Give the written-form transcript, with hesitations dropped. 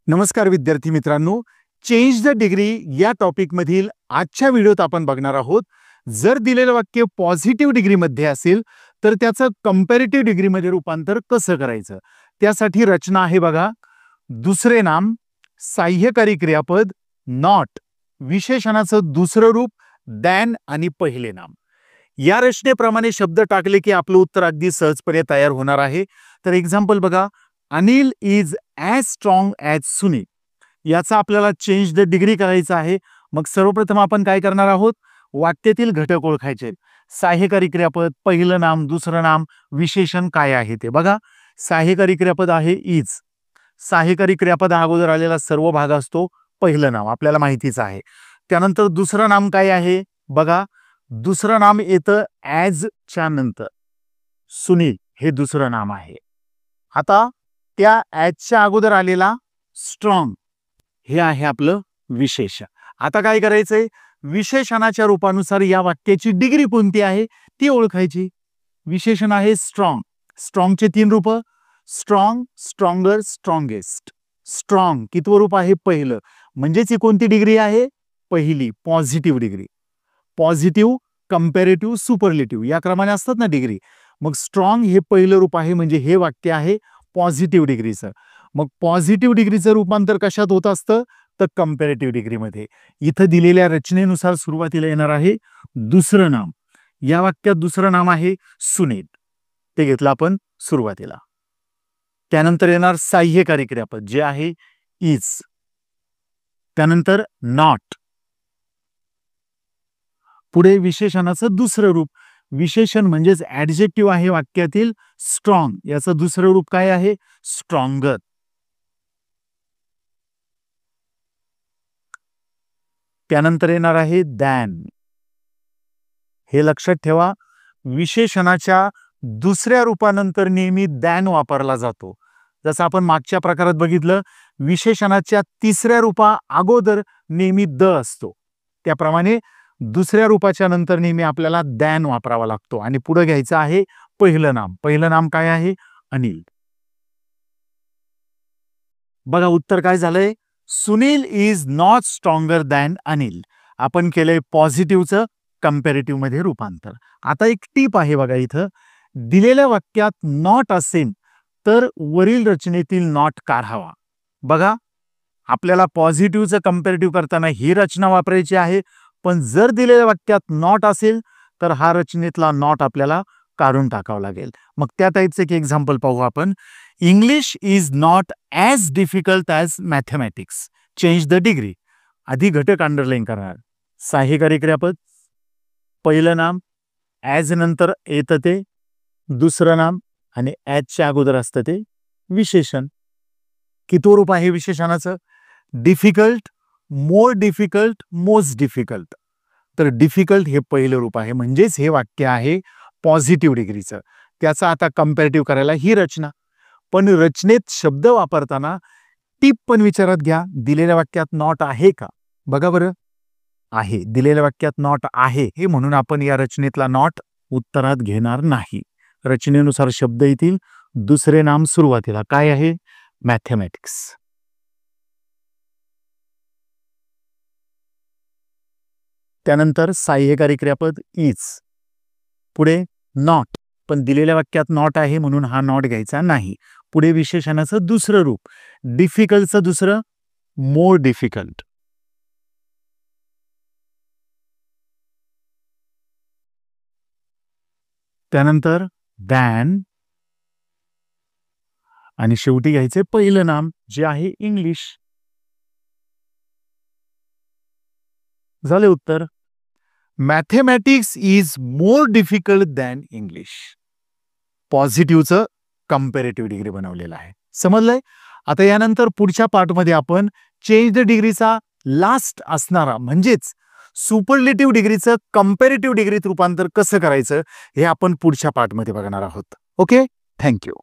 नमस्कार विद्यार्थी मित्रांनो, चेंज द डिग्री या टॉपिक मधील आजच्या व्हिडिओत आपण बघणार आहोत. जर दिलेलं वाक्य पॉझिटिव्ह डिग्री मध्ये असेल तर त्याचं कंपॅरेटिव्ह डिग्री मध्ये रूपांतर कसं करायचं. त्यासाठी रचना आहे बघा. दुसरे नाम, सहाय्यकारी क्रियापद, नॉट, विशेषणाचं दुसरं रूप, दॅन आणि पहिले नाम. या रचनेप्रमाणे शब्द टाकले की आपलं उत्तर अगदी सहजपणे तयार होणार आहे. तर एक्झाम्पल बघा. Anil is as strong as Sunil. याचा आपल्याला चेंज द डिग्री करायचा आहे. मग सर्वप्रथम आपण काय करणार आहोत, वाक्यातील घटक ओळखायचे. सहाय्यकारी क्रियापद, पहिलं नाम, दुसरं नाम, विशेषण काय आहे ते बघा. सहाय्यकारी क्रियापद आहे इज. सहाय्यकारी क्रियापदा अगोदर आलेला सर्व भाग असतो पहिलं नाम, आपल्याला माहितीच आहे. त्यानंतर दुसरं नाम काय आहे बघा. दुसरं नाम येतं ॲज च्या नंतर. सुनील हे दुसरं नाम आहे. आता त्या ॲजच्या अगोदर आलेला स्ट्रॉंग हे आहे आपलं विशेषण. आता काय करायचंय, विशेषणाच्या रूपानुसार या वाक्याची डिग्री कोणती आहे ती ओळखायची. विशेषण आहे स्ट्रॉंग. स्ट्रॉंगचे तीन रूप, स्ट्रॉंग, स्ट्रॉंगर, स्ट्रॉंगेस्ट. स्ट्रॉंग कितवं रूप आहे, पहिलं, म्हणजेच ही कोणती डिग्री आहे, पहिली, positive degree. Positive, comparative, superlative या क्रमाने असतात ना डिग्री. मग स्ट्रॉंग हे पहिलं रूप आहे, म्हणजे हे वाक्य आहे पॉझिटिव्ह डिग्रीचं. मग पॉझिटिव्ह डिग्रीचं रूपांतर कशात होत असतं, तर कंपॅरेटिव्ह डिग्रीमध्ये. इथं दिलेल्या रचनेनुसार सुरुवातीला येणार आहे दुसरं नाम. या वाक्यात दुसरं नाम आहे सुनील, ते घेतलं आपण सुरुवातीला. त्यानंतर येणार सहाय्यकारी क्रियापद जे आहे इज. त्यानंतर नॉट. पुढे विशेषणाचं दुसरं रूप. विशेषण म्हणजेच ऍडजेक्टिव्ह आहे वाक्यातील स्ट्रॉंग, याचं दुसरं रूप काय आहे, स्ट्रॉंगर. त्यानंतर येणार आहे दॅन. हे लक्षात ठेवा, विशेषणाच्या दुसऱ्या रूपानंतर नेहमी दॅन वापरला जातो. जसं आपण मागच्या प्रकारात बघितलं, विशेषणाच्या तिसऱ्या रूपा अगोदर नेहमी द असतो, त्याप्रमाणे दुसऱ्या रूपाच्या नंतर नेहमी आपल्याला दॅन वापरावा लागतो. आणि पुढे घ्यायचं आहे पहिलं नाम. पहिलं नाम काय आहे, अनिल. बघा उत्तर काय झालंय, Sunil is not stronger than Anil. आपण केलंय पॉझिटिव्हचं कंपॅरेटिव्ह मध्ये रूपांतर. आता एक टीप आहे बघा, इथं दिलेल्या वाक्यात नॉट असेल तर वरील रचनेतील नॉट काढावा. बघा, आपल्याला पॉझिटिव्हचं कंपॅरेटिव्ह करताना ही रचना वापरायची आहे, पण जर दिलेल्या वाक्यात नॉट असेल तर हा रचनेतला नॉट आपल्याला काढून टाकावा लागेल. मग त्या टाईपचे एक एक्झाम्पल पाहू आपण. English is not as difficult as mathematics. Change the degree. आधी घटक अंडरलाईन करणार. सहाय्यकारी क्रियापद, पहिलं नाम, ॲज नंतर येतं ते दुसरं नाम, आणि ॲजच्या अगोदर असतं ते विशेषण. कितवं रूप आहे विशेषणाचं, difficult, more difficult, most difficult. तर डिफिकल्ट हे पहिलं रूप आहे, म्हणजेच हे वाक्य आहे पॉझिटिव्ह डिग्रीचं. त्याचा आता कंपॅरेटिव्ह करायला ही रचना. पण रचनेत शब्द वापरताना टिप पण विचारात घ्या, दिलेल्या वाक्यात नॉट आहे का. बघा बरं, आहे. दिलेल्या वाक्यात नॉट आहे, हे म्हणून आपण या रचनेतला नॉट उत्तरात घेणार नाही. रचनेनुसार शब्द येतील. दुसरे नाम सुरुवातीला काय आहे, मॅथमॅटिक्स. त्यानंतर सहाय्यकारी क्रियापद इज. पुढे नॉट, पण दिलेल्या वाक्यात नॉट आहे म्हणून हा नॉट घ्यायचा नाही. पुढे विशेषणाचं दुसरं रूप, डिफिकल्टचं दुसरं, मोर डिफिकल्ट. त्यानंतर दॅन, आणि शेवटी घ्यायचे पहिलं नाम जे आहे इंग्लिश. झाले उत्तर. Mathematics is more difficult than English. पॉझिटिव्हचं कंपॅरेटिव्ह डिग्री बनवलेलं आहे. समजलंय. आता यानंतर पुढच्या पार्टमध्ये आपण चेंज द डिग्रीचा लास्ट असणारा म्हणजेच सुपरलेटिव्ह डिग्रीचं कंपॅरेटिव्ह डिग्रीत रूपांतर कसं करायचं हे आपण पुढच्या पार्टमध्ये बघणार आहोत. Okay, thank you.